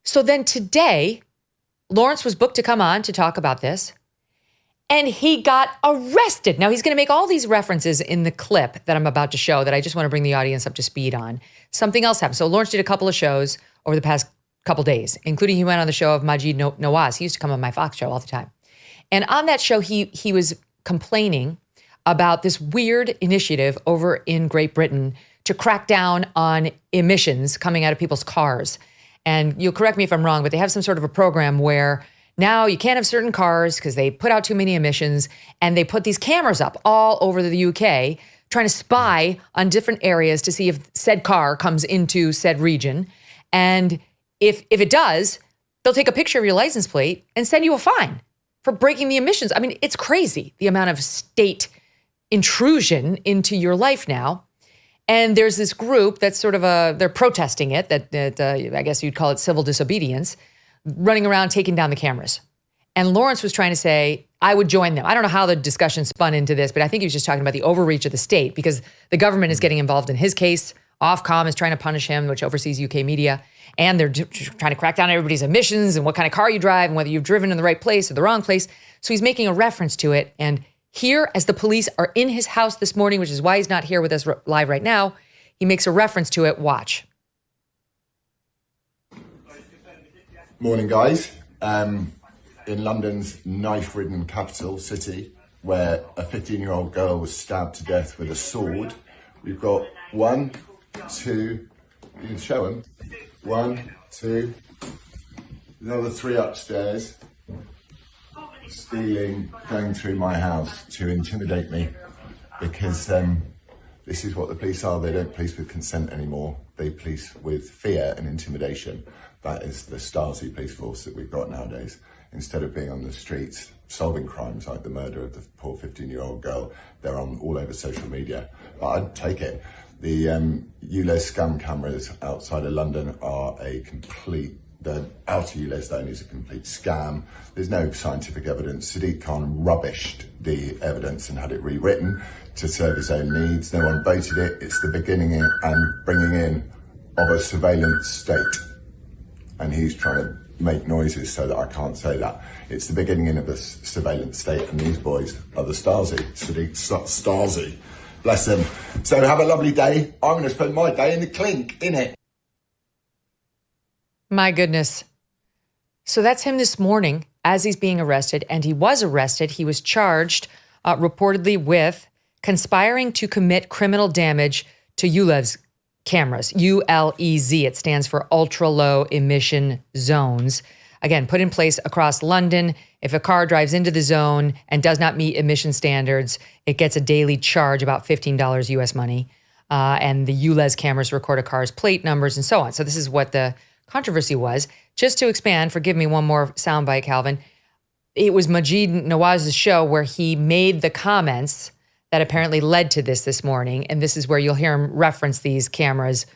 So then today, Laurence was booked to come on to talk about this, and he got arrested. Now, he's going to make all these references in the clip that I'm about to show that I just want to bring the audience up to speed on. Something else happened. So Laurence did a couple of shows over the past couple days, including he went on the show of Megyn Kelly. He used to come on my Fox show all the time. And on that show, he was complaining about this weird initiative over in Great Britain to crack down on emissions coming out of people's cars. And you'll correct me if I'm wrong, but they have some sort of a program where now you can't have certain cars because they put out too many emissions, and they put these cameras up all over the UK trying to spy on different areas to see if said car comes into said region. And if it does, they'll take a picture of your license plate and send you a fine for breaking the emissions. I mean, it's crazy, the amount of state intrusion into your life now. And there's this group that's sort of they're protesting it, that I guess you'd call it civil disobedience, running around taking down the cameras. And Laurence was trying to say, I would join them. I don't know how the discussion spun into this, but I think he was just talking about the overreach of the state because the government is getting involved in his case. Ofcom is trying to punish him, which oversees UK media. And they're trying to crack down on everybody's emissions and what kind of car you drive and whether you've driven in the right place or the wrong place. So he's making a reference to it. And here, as the police are in his house this morning, which is why he's not here with us live right now, he makes a reference to it. Watch. Morning, guys. In London's knife-ridden capital city, where a 15-year-old girl was stabbed to death with a sword, we've got 1, 2, you can show them, 1, 2, another 3 upstairs, stealing, going through my house to intimidate me, because this is what the police are. They don't police with consent anymore. They police with fear and intimidation. That is the Stasi police force that we've got nowadays. Instead of being on the streets solving crimes like the murder of the poor 15-year-old girl, they're on all over social media. But I'd take it. The Ulez scam cameras outside of London are the outer Ulez zone is a complete scam. There's no scientific evidence. Sadiq Khan rubbished the evidence and had it rewritten to serve his own needs. No one voted it. It's the beginning and bringing in of a surveillance state. And he's trying to make noises so that I can't say that. It's the beginning of a surveillance state, and these boys are the Stasi. Stasi. Bless them. So have a lovely day. I'm going to spend my day in the clink, innit? My goodness. So that's him this morning as he's being arrested, and he was arrested. He was charged reportedly with conspiring to commit criminal damage to Ulez cameras, ULEZ. It stands for ultra low emission zones. Again, put in place across London. If a car drives into the zone and does not meet emission standards, it gets a daily charge, about $15 US money. And the Ulez cameras record a car's plate numbers and so on. So this is what the controversy was. Just to expand, forgive me one more soundbite, Calvin. It was Megyn Kelly's show where he made the comments that apparently led to this morning. And this is where you'll hear him reference these cameras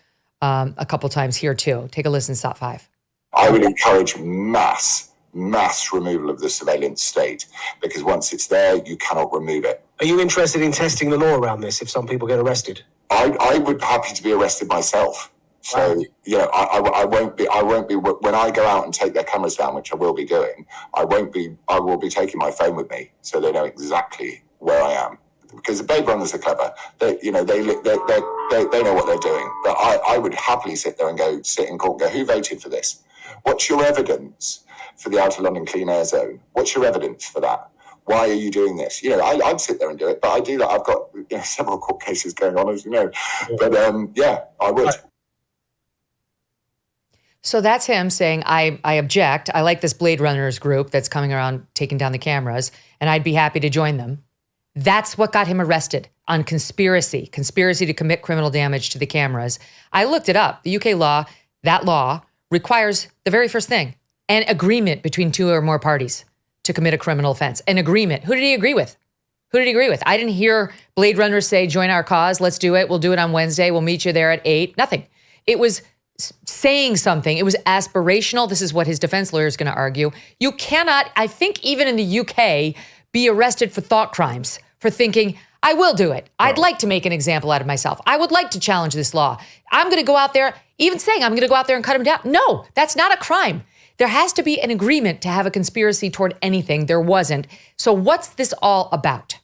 a couple times here too. Take a listen, Stop 5. I would encourage mass removal of the surveillance state, because once it's there, you cannot remove it. Are you interested in testing the law around this if some people get arrested? I would be happy to be arrested myself. So, Wow. you know, I won't be, when I go out and take their cameras down, which I will be doing, I will be taking my phone with me so they know exactly where I am. Because the babe runners are clever. They know what they're doing. But I would happily sit there and sit in court and go, who voted for this? What's your evidence for the Outer London Clean Air Zone? What's your evidence for that? Why are you doing this? You know, I'd sit there and do it, but I do that. I've got several court cases going on, as you know. But I would. So that's him saying, I object. I like this Blade Runners group that's coming around taking down the cameras, and I'd be happy to join them. That's what got him arrested on conspiracy to commit criminal damage to the cameras. I looked it up. The UK law, that law requires the very first thing, an agreement between 2 or more parties to commit a criminal offense. An agreement. Who did he agree with? I didn't hear Blade Runner say, join our cause. Let's do it. We'll do it on Wednesday. We'll meet you there at 8. Nothing. It was saying something. It was aspirational. This is what his defense lawyer is going to argue. You cannot, I think even in the UK, be arrested for thought crimes, for thinking, I will do it. I'd like to make an example out of myself. I would like to challenge this law. I'm going to go out there, even saying, I'm going to go out there and cut him down. No, that's not a crime. There has to be an agreement to have a conspiracy toward anything. There wasn't. So what's this all about?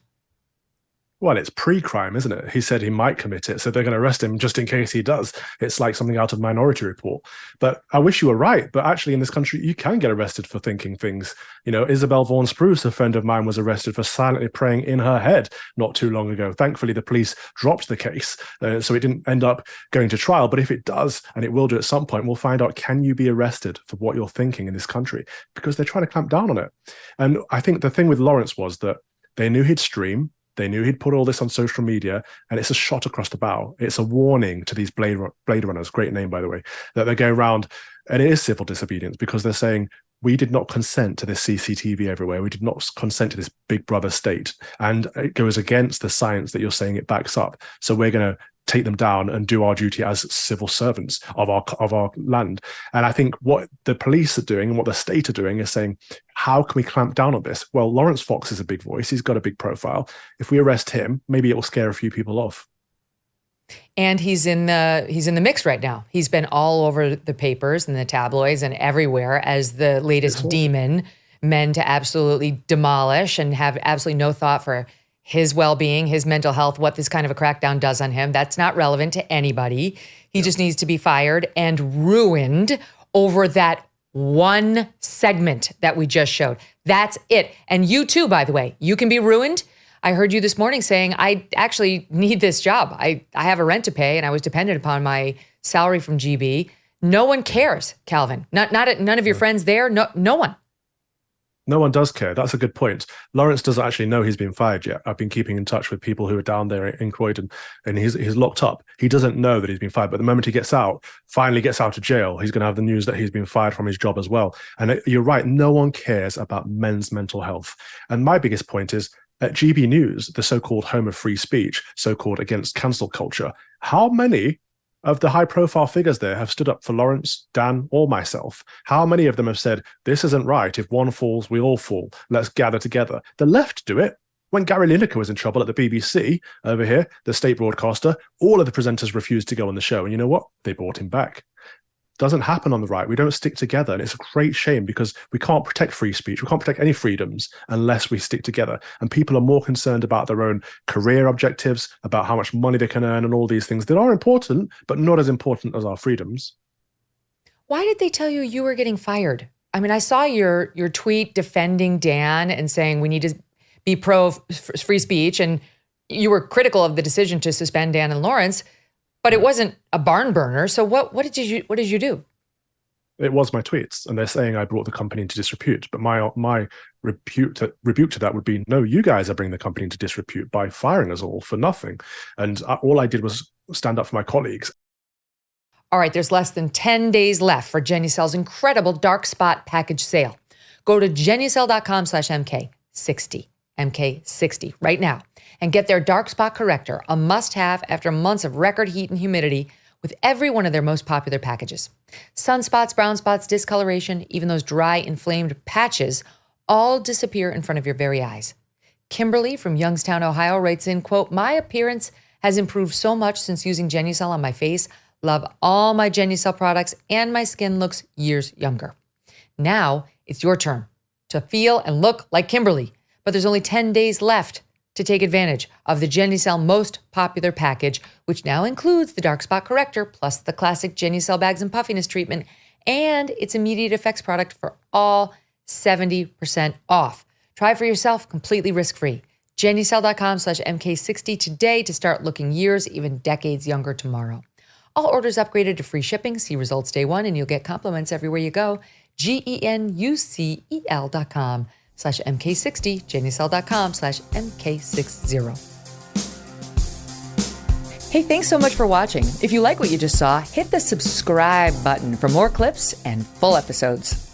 Well, it's pre-crime, isn't it? He said he might commit it, so they're going to arrest him just in case he does. It's like something out of Minority Report. But I wish you were right. But actually, in this country, you can get arrested for thinking things. You know, Isabel Vaughan Spruce, a friend of mine, was arrested for silently praying in her head not too long ago. Thankfully, the police dropped the case, so it didn't end up going to trial. But if it does, and it will do at some point, we'll find out, can you be arrested for what you're thinking in this country? Because they're trying to clamp down on it. And I think the thing with Laurence was that they knew he'd stream. They knew he'd put all this on social media, and it's a shot across the bow. It's a warning to these Blade Runners, great name, by the way, that they go around, and it is civil disobedience because they're saying, we did not consent to this CCTV everywhere. We did not consent to this Big Brother state. And it goes against the science that you're saying it backs up. So we're going to take them down and do our duty as civil servants of our land. And I think what the police are doing and what the state are doing is saying, how can we clamp down on this? Well, Laurence Fox is a big voice. He's got a big profile. If we arrest him, maybe it will scare a few people off. And he's in the mix right now. He's been all over the papers and the tabloids and everywhere as the latest demon, men to absolutely demolish and have absolutely no thought for his well-being, his mental health, what this kind of a crackdown does on him. That's not relevant to anybody. He just needs to be fired and ruined over that one segment that we just showed. That's it. And you too, by the way, you can be ruined. I heard you this morning saying, I actually need this job. I have a rent to pay and I was dependent upon my salary from GB. No one cares, Calvin. None of your friends there. No one. No one does care. That's a good point. Laurence doesn't actually know he's been fired yet. I've been keeping in touch with people who are down there in Croydon, and he's locked up. He doesn't know that he's been fired, but the moment he finally gets out of jail, he's going to have the news that he's been fired from his job as well. And you're right, no one cares about men's mental health. And my biggest point is, at GB News, the so-called home of free speech, so-called against cancel culture, how many of the high-profile figures there have stood up for Laurence, Dan, or myself? How many of them have said, this isn't right. If one falls, we all fall. Let's gather together. The left do it. When Gary Lineker was in trouble at the BBC over here, the state broadcaster, all of the presenters refused to go on the show. And you know what? They brought him back. Doesn't happen on the right. We don't stick together. And it's a great shame because we can't protect free speech. We can't protect any freedoms unless we stick together. And people are more concerned about their own career objectives, about how much money they can earn and all these things that are important, but not as important as our freedoms. Why did they tell you were getting fired? I mean, I saw your tweet defending Dan and saying we need to be pro free speech. And you were critical of the decision to suspend Dan and Laurence. But it wasn't a barn burner. So what did you do? It was my tweets, and they're saying I brought the company into disrepute. But my rebuke to that would be, no, you guys are bringing the company into disrepute by firing us all for nothing. And all I did was stand up for my colleagues. All right, there's less than 10 days left for Genucel's incredible dark spot package sale. Go to Genucel.com/MK60, MK60 right now, and get their dark spot corrector, a must-have after months of record heat and humidity with every one of their most popular packages. Sunspots, brown spots, discoloration, even those dry, inflamed patches all disappear in front of your very eyes. Kimberly from Youngstown, Ohio writes in, quote, my appearance has improved so much since using Genucel on my face. Love all my Genucel products and my skin looks years younger. Now it's your turn to feel and look like Kimberly, but there's only 10 days left to take advantage of the Genucel most popular package, which now includes the dark spot corrector, plus the classic Genucel bags and puffiness treatment, and its immediate effects product for all 70% off. Try for yourself completely risk-free. Genucel.com/MK60 today to start looking years, even decades younger tomorrow. All orders upgraded to free shipping. See results day one, and you'll get compliments everywhere you go. GENUCEL.com/MK60, Genucel.com/MK60. Hey, thanks so much for watching. If you like what you just saw, hit the subscribe button for more clips and full episodes.